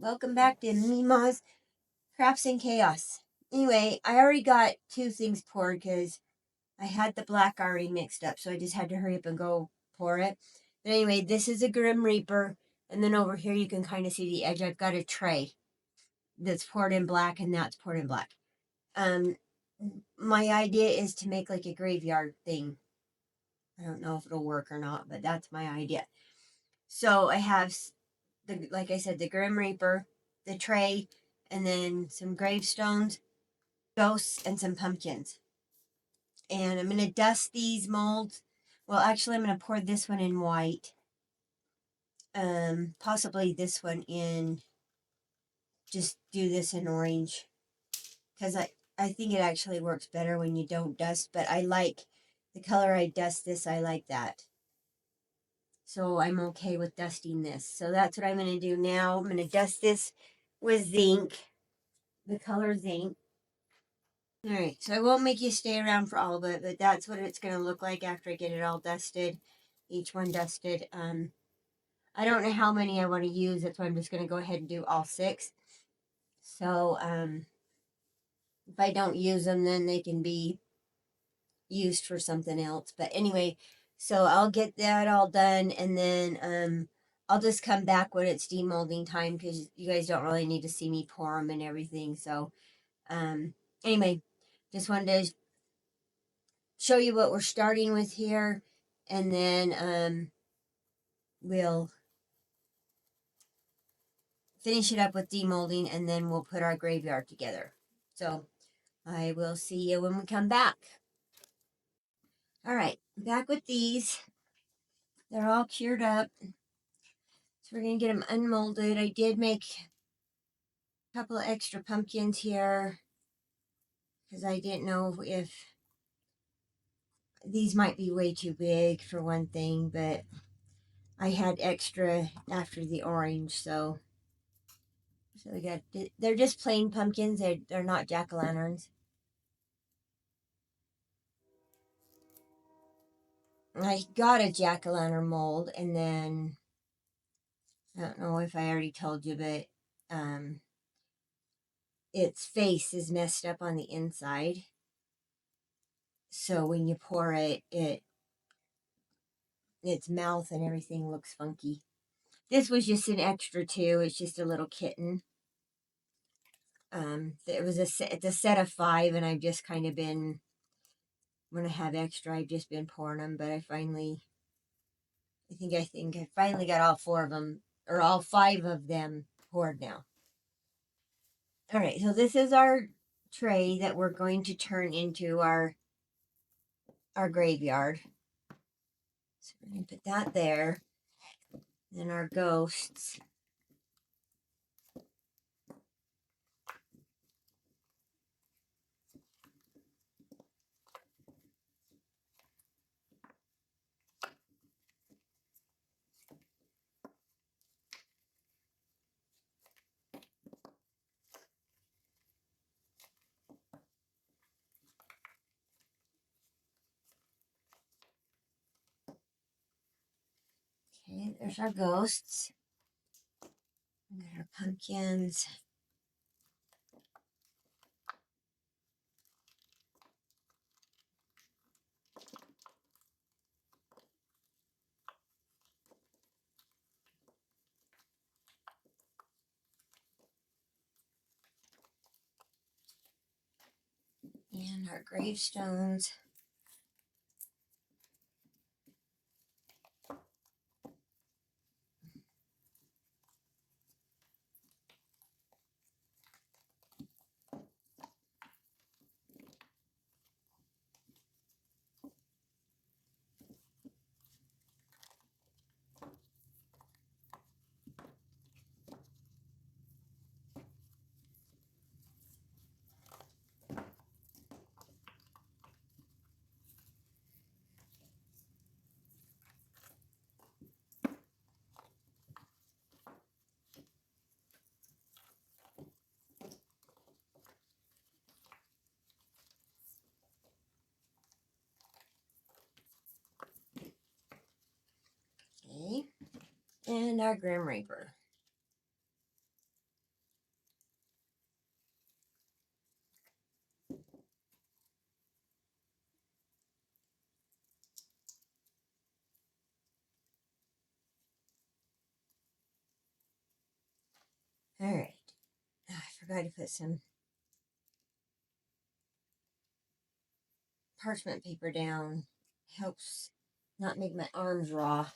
Welcome back to Mima's Crafts and Chaos. Anyway, I already got two things poured because I had the black already mixed up, so I just had to hurry up and go pour it. But anyway, this is a Grim Reaper, and then over here you can kind of see the edge. I've got a tray that's poured in black, and that's poured in black. My idea is to make like a graveyard thing. I don't know if it'll work or not, but that's my idea. So I have like I said, the Grim Reaper, the tray, and then some gravestones, ghosts, and some pumpkins. And I'm going to dust these molds. Well, actually, I'm going to pour this one in white. Possibly this one in, just do this in orange. Because I think it actually works better when you don't dust. But I like the color I dust this. I like that. So I'm okay with dusting this. So that's what I'm going to do now. I'm going to dust this with zinc. The color zinc. Alright, so I won't make you stay around for all of it, but that's what it's going to look like after I get it all dusted. Each one dusted. I don't know how many I want to use. That's why I'm just going to go ahead and do all 6. So, if I don't use them, then they can be used for something else. But anyway, so I'll get that all done, and then I'll just come back when it's demolding time, because you guys don't really need to see me pour them and everything. So, anyway, just wanted to show you what we're starting with here, and then we'll finish it up with demolding, and then we'll put our graveyard together. So I will see you when we come back. All right, back with these. They're all cured up. So we're going to get them unmolded. I did make a couple of extra pumpkins here because I didn't know if these might be way too big for one thing, but I had extra after the orange, so we got, they're just plain pumpkins. They're not jack-o'-lanterns. I got a jack-o'-lantern mold, and then I don't know if I already told you, but its face is messed up on the inside. So when you pour it, its mouth and everything looks funky. This was just an extra too. It's just a little kitten. It was it's a set of 5, and I've just kind of been, when I have extra, I've just been pouring them. But I think I finally got all 4 of them, or all 5 of them poured now. All right, so this is our tray that we're going to turn into our graveyard. So we're going to put that there. Then our ghosts. Okay, there's our ghosts. We got our pumpkins. And our gravestones. Okay. And our Grim Reaper. All right. I forgot to put some parchment paper down. Helps not make my arms raw.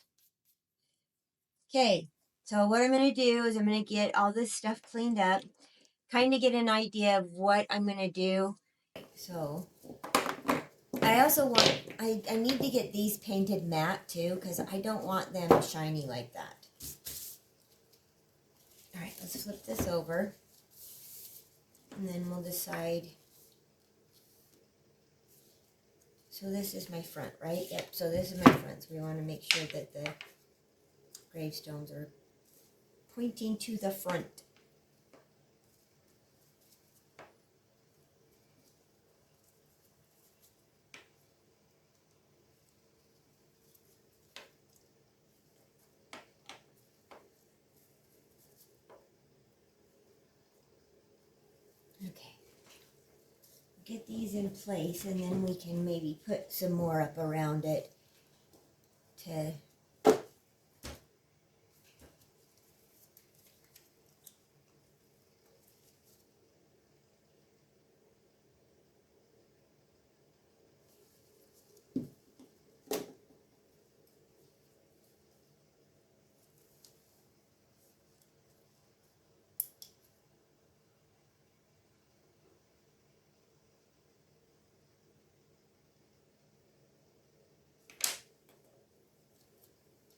Okay, so what I'm going to do is I'm going to get all this stuff cleaned up, kind of get an idea of what I'm going to do. So I also want, I need to get these painted matte too, because I don't want them shiny like that. All right, let's flip this over, and then we'll decide. So this is my front, right? Yep, so this is my front. So we want to make sure that the gravestones are pointing to the front. Okay. Get these in place, and then we can maybe put some more up around it to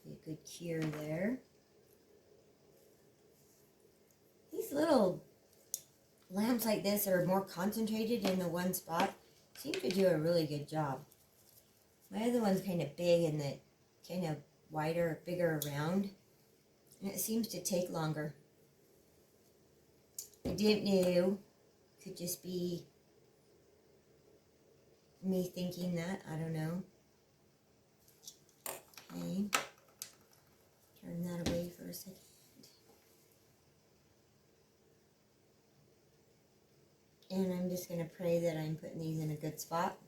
be a good cure there. These little lamps like this that are more concentrated in the one spot seem to do a really good job. My other one's kind of big and the kind of wider, bigger around, and it seems to take longer. I didn't know. Could just be me thinking that. I don't know. Okay. Turn that away for a second. And I'm just going to pray that I'm putting these in a good spot.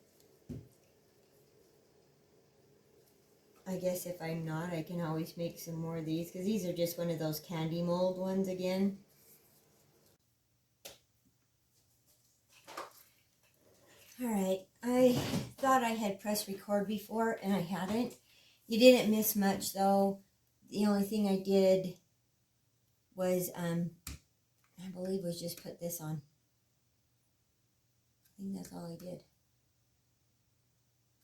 I guess if I'm not, I can always make some more of these, because these are just one of those candy mold ones again. Alright, I thought I had pressed record before, and I hadn't. You didn't miss much, though. The only thing I did was, I believe, was just put this on. I think that's all I did.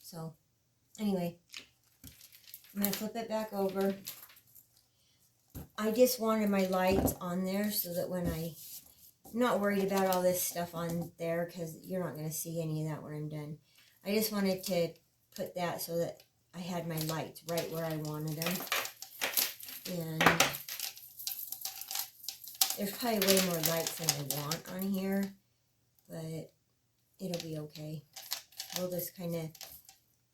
So, anyway, I'm going to flip it back over. I just wanted my lights on there so that when I'm not worried about all this stuff on there, because you're not going to see any of that when I'm done. I just wanted to put that so that I had my lights right where I wanted them. And there's probably way more lights than I want on here, but it'll be okay. We'll just kind of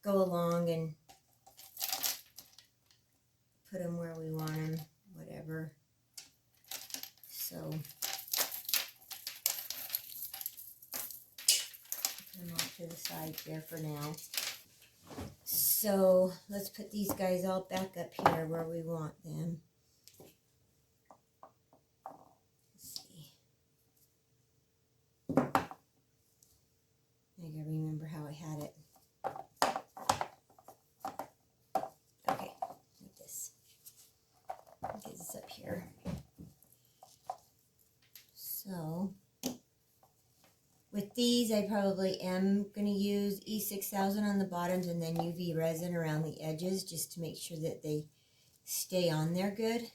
go along and put them where we want them, whatever. So, put them off to the side there for now. So, let's put these guys all back up here where we want them. Let's see. I gotta remember how I had it. Okay, like this. Get this up here. So, with these, I probably am going to use E6000 on the bottoms and then UV resin around the edges just to make sure that they stay on there good.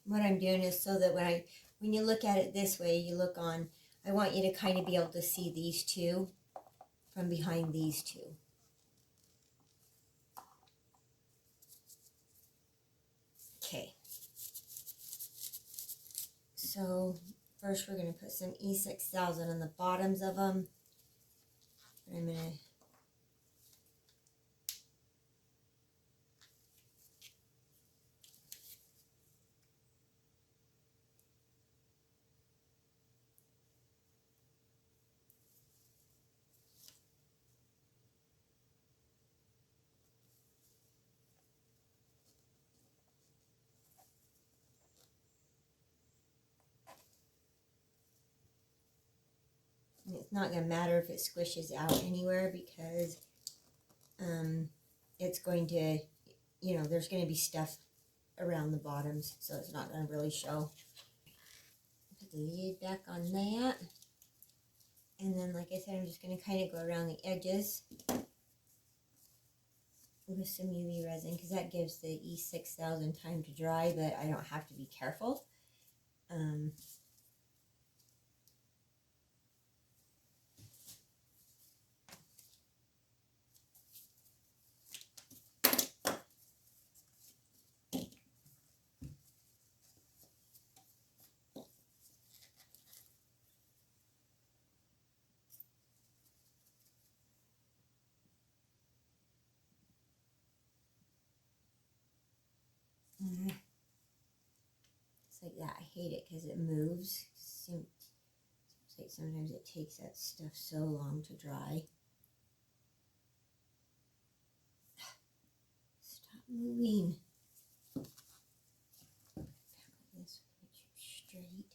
What I'm doing is so that when you look at it this way, you look on, I want you to kind of be able to see these two from behind these two. Okay. So first we're going to put some E6000 on the bottoms of them. I'm going to it's not going to matter if it squishes out anywhere because it's going to, you know, there's going to be stuff around the bottoms, so it's not going to really show. Put the lid back on that. And then, like I said, I'm just going to kind of go around the edges with some UV resin because that gives the E6000 time to dry, but I don't have to be careful. It's like that. I hate it because it moves. Seems like sometimes it takes that stuff so long to dry. Stop moving. This make sure it's straight.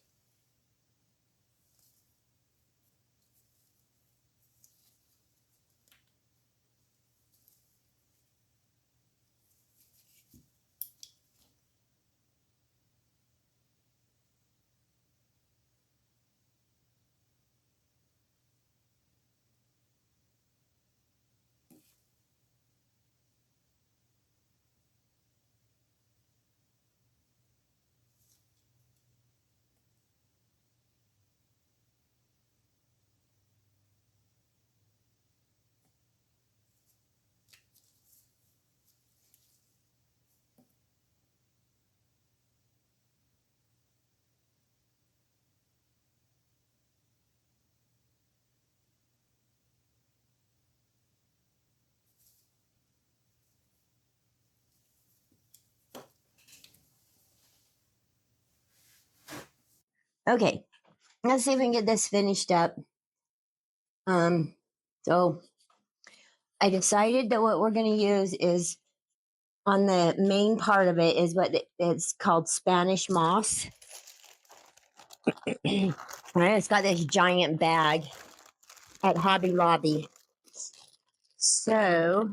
Okay, let's see if we can get this finished up. So I decided that what we're going to use is on the main part of it is what it's called Spanish moss. It's got this giant bag at Hobby Lobby. So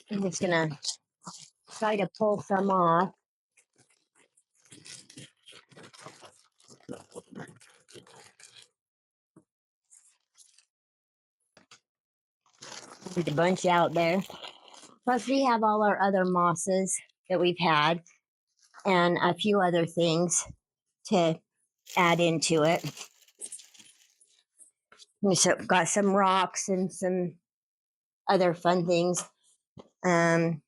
I'm just going to try to pull some off. There's a bunch out there. Plus, we have all our other mosses that we've had and a few other things to add into it. We got some rocks and some other fun things. I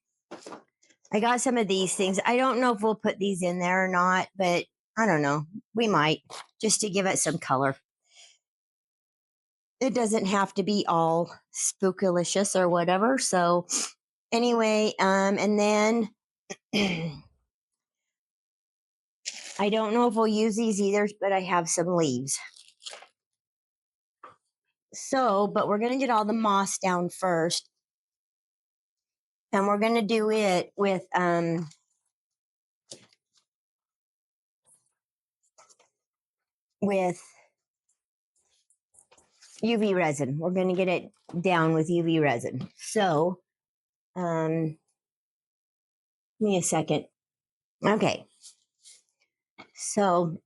got some of these things. I don't know if we'll put these in there or not, but I don't know. We might, just to give it some color. It doesn't have to be all spookylicious or whatever. So anyway, and then I don't know if we'll use these either, but I have some leaves. So, but we're going to get all the moss down first. And we're going to do it with UV resin. We're going to get it down with UV resin. So, give me a second. Okay. So,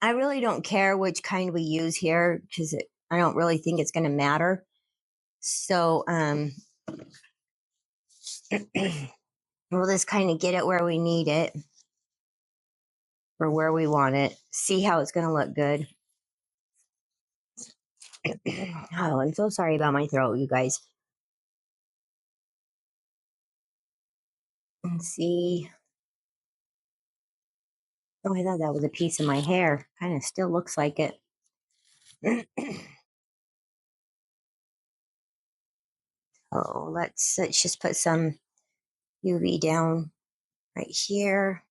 I really don't care which kind we use here because I don't really think it's going to matter. So, we'll just kind of get it where we need it or where we want it. See how it's going to look good. Oh, I'm so sorry about my throat, you guys. Let's see. Oh, I thought that was a piece of my hair. Kind of still looks like it. Oh, let's just put some UV down right here.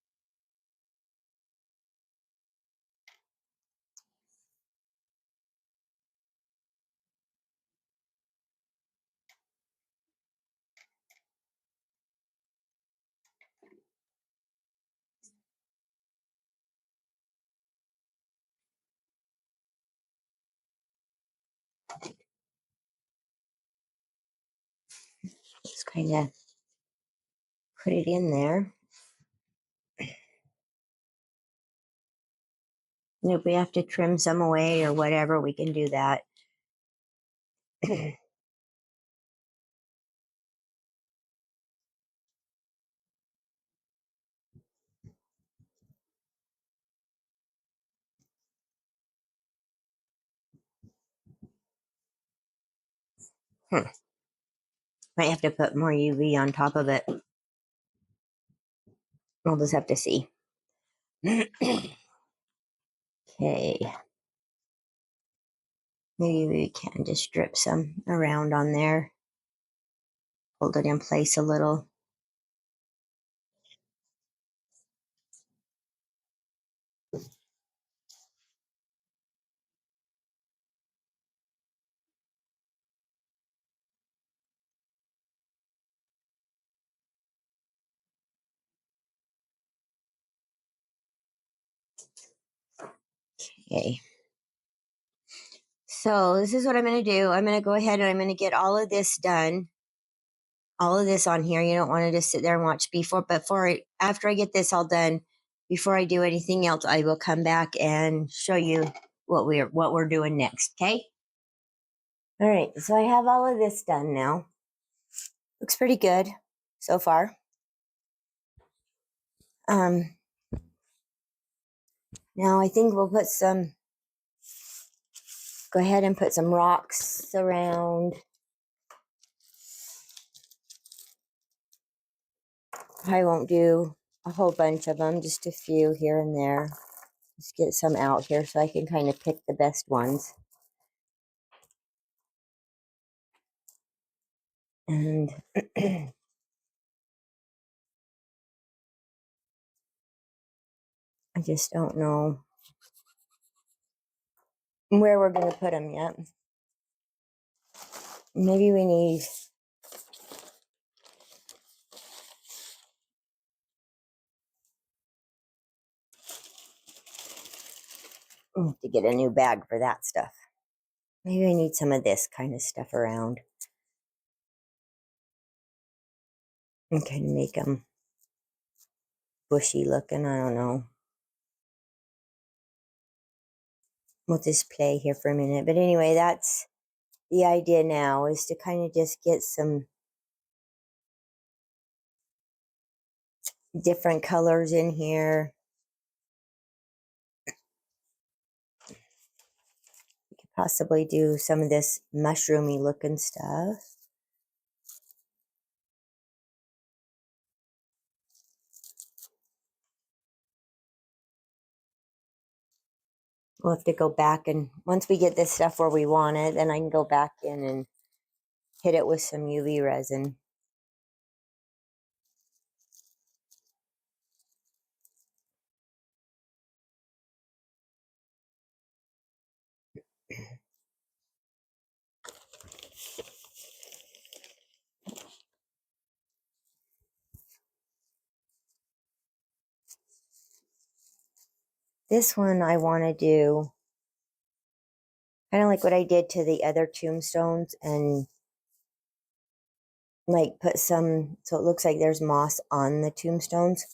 Just kind of put it in there. And if we have to trim some away or whatever, we can do that. Might have to put more UV on top of it. We'll just have to see. Okay. Maybe we can just drip some around on there. Hold it in place a little. Okay. So this is what I'm going to do. I'm going to go ahead and I'm going to get all of this done. All of this on here. You don't want to just sit there and watch after I get this all done, before I do anything else, I will come back and show you what we're doing next. Okay. All right. So I have all of this done now. Looks pretty good so far. Now I think we'll go ahead and put some rocks around. I won't do a whole bunch of them, just a few here and there. Just get some out here so I can kind of pick the best ones. And I just don't know where we're going to put them yet. Maybe we need to get a new bag for that stuff. Maybe I need some of this kind of stuff around. And kind of make them bushy looking. I don't know. We'll just play here for a minute. But anyway, that's the idea now, is to kind of just get some different colors in here. We could possibly do some of this mushroomy looking stuff. We'll have to go back, and once we get this stuff where we want it, then I can go back in and hit it with some UV resin. This one I want to do kind of like what I did to the other tombstones, and like put some, so it looks like there's moss on the tombstones.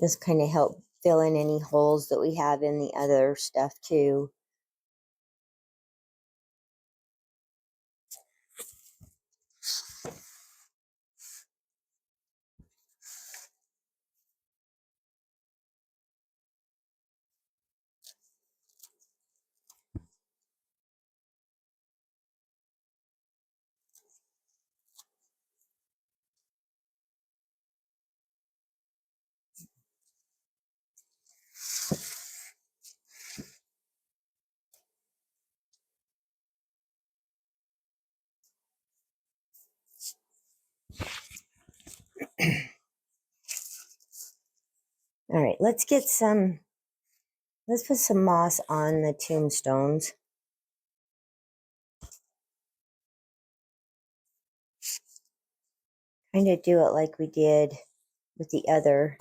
Just kind of help fill in any holes that we have in the other stuff too. All right, let's put some moss on the tombstones. Kind of do it like we did with the other.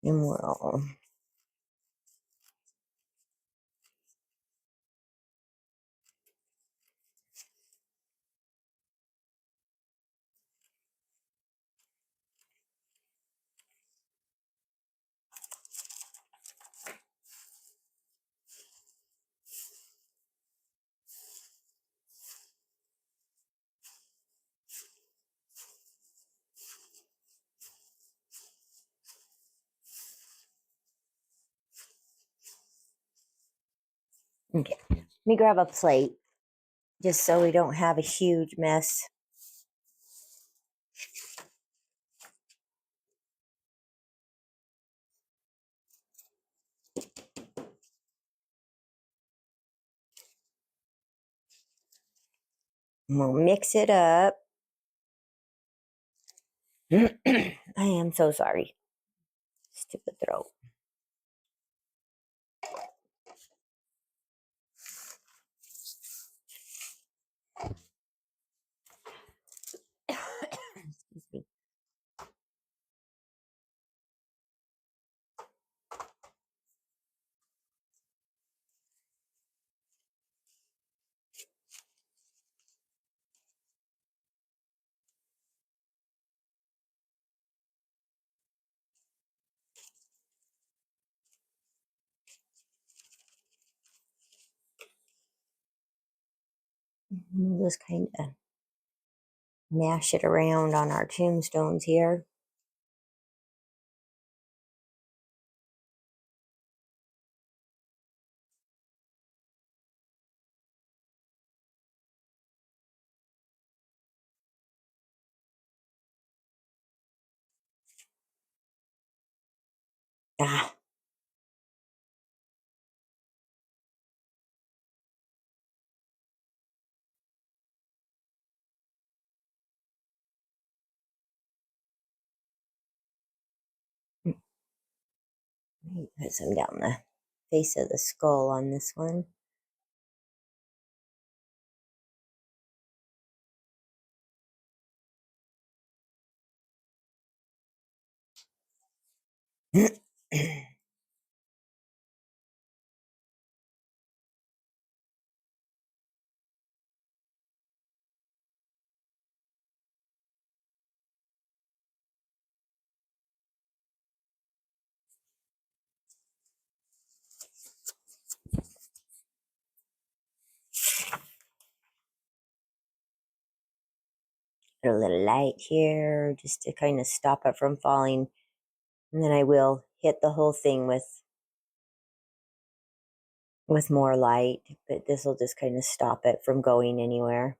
And we'll okay. Let me grab a plate just so we don't have a huge mess. And we'll mix it up. I am so sorry. Stupid throat. Excuse me. We'll just kind of mash it around on our tombstones here. Ah, let me put some down the face of the skull on this one. Put a little light here just to kind of stop it from falling. And then I will hit the whole thing with more light, but this will just kind of stop it from going anywhere.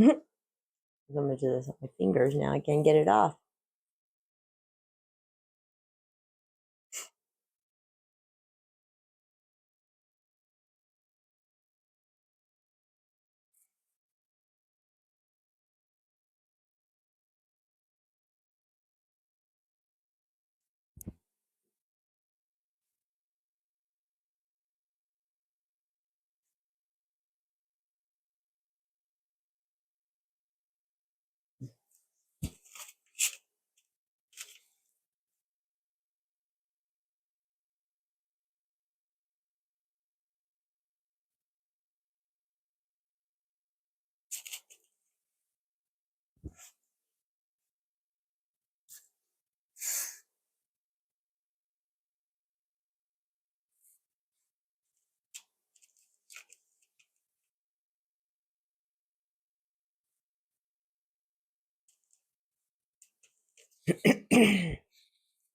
I'm going to do this on my fingers now. I can't get it off.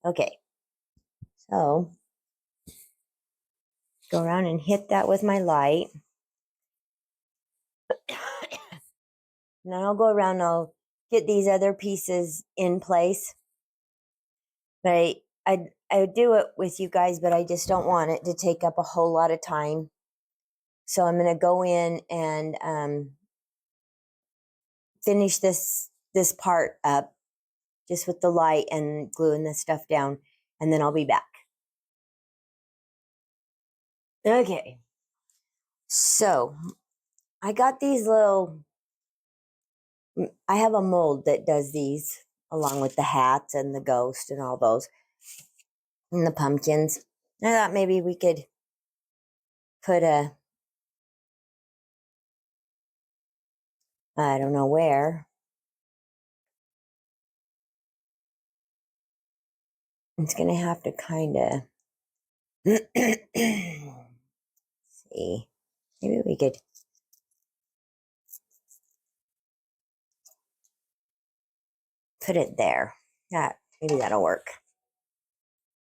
Okay, so go around and hit that with my light. And then I'll go around and I'll get these other pieces in place. But I do it with you guys, but I just don't want it to take up a whole lot of time. So I'm going to go in and finish this part up just with the light and gluing this stuff down, and then I'll be back. Okay. So I got these little, I have a mold that does these along with the hats and the ghost and all those and the pumpkins. I thought maybe we could put a, I don't know where. It's going to have to kind of, see, maybe we could put it there. That, maybe that'll work.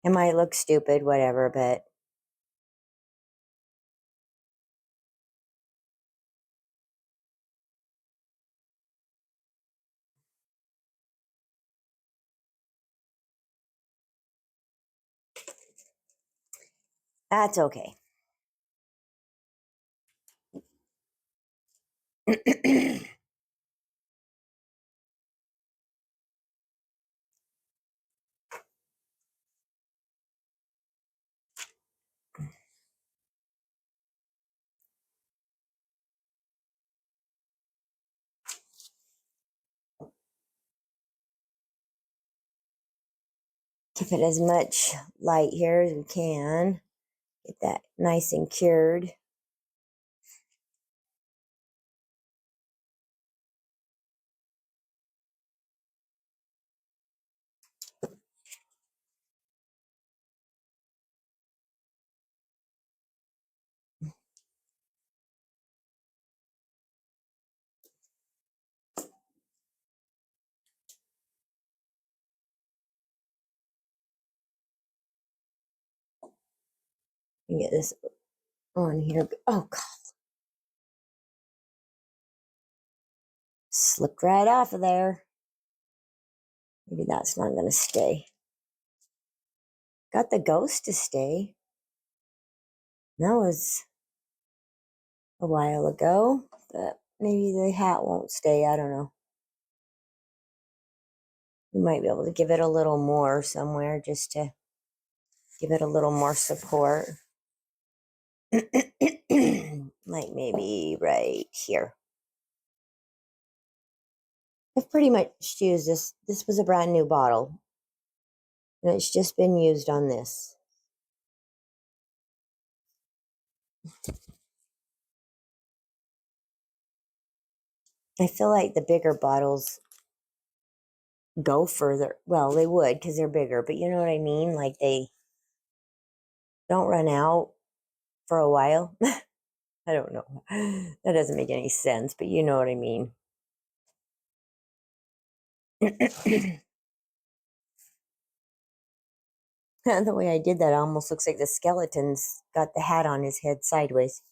It might look stupid, whatever, but that's okay. Give it as much light here as we can. Get that nice and cured. Get this on here. Oh, God. Slipped right off of there. Maybe that's not going to stay. Got the ghost to stay. That was a while ago, but maybe the hat won't stay. I don't know. We might be able to give it a little more somewhere just to give it a little more support. Like maybe right here. I've pretty much used this. This was a brand new bottle, and it's just been used on this. I feel like the bigger bottles go further. Well, they would because they're bigger, but you know what I mean? Like they don't run out for a while. I don't know. That doesn't make any sense, but you know what I mean. The way I did that almost looks like the skeleton's got the hat on his head sideways.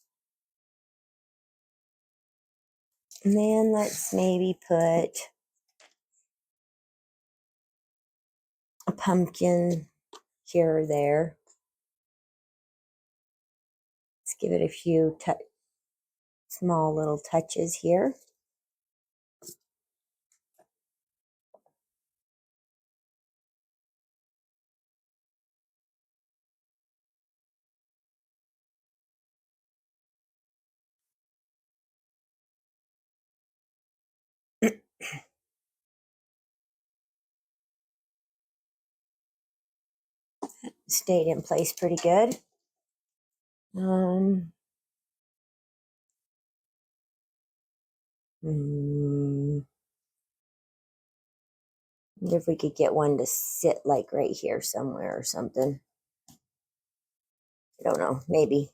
And then let's maybe put a pumpkin here or there. Let's give it a few small little touches here. Stayed in place pretty good. Wonder if we could get one to sit like right here somewhere or something. I don't know, maybe.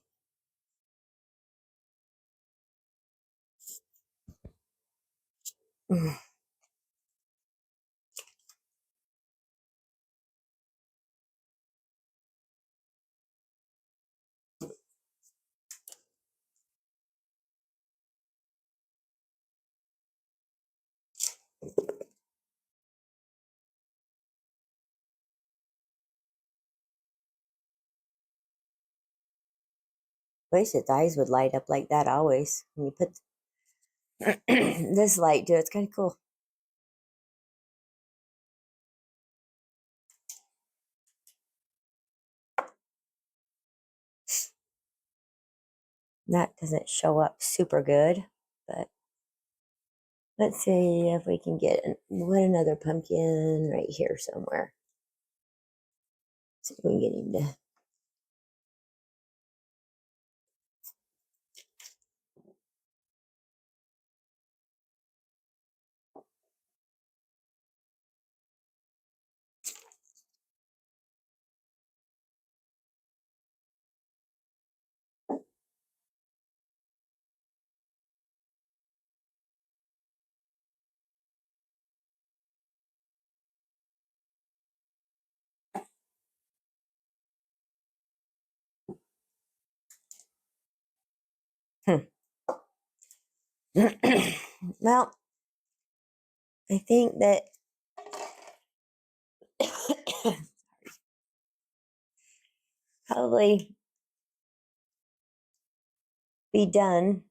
Wish its eyes would light up like that always. When you put this light to it, it's kind of cool. That doesn't show up super good, but let's see if we can get another pumpkin right here somewhere. See if we can get him to. Well, I think that probably be done.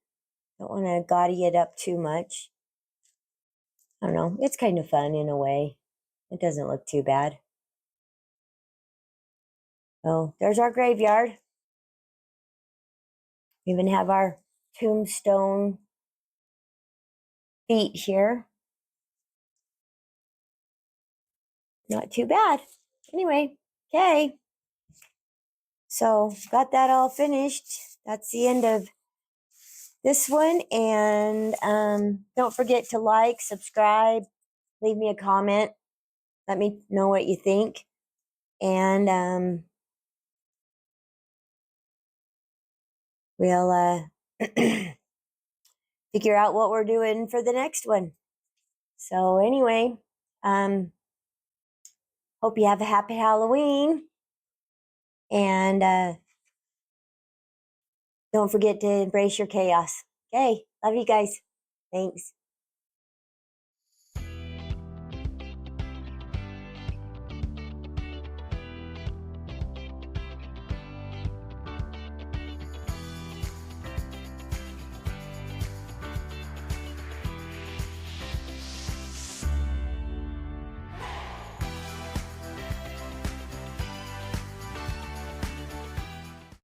Don't want to gaudy it up too much. I don't know. It's kind of fun in a way. It doesn't look too bad. Oh, there's our graveyard. We even have our tombstone feet here. Not too bad. Anyway, okay. So got that all finished. That's the end of this one. And don't forget to like, subscribe, leave me a comment. Let me know what you think. And we'll figure out what we're doing for the next one. So anyway, hope you have a happy Halloween. And don't forget to embrace your chaos. Okay, love you guys. Thanks.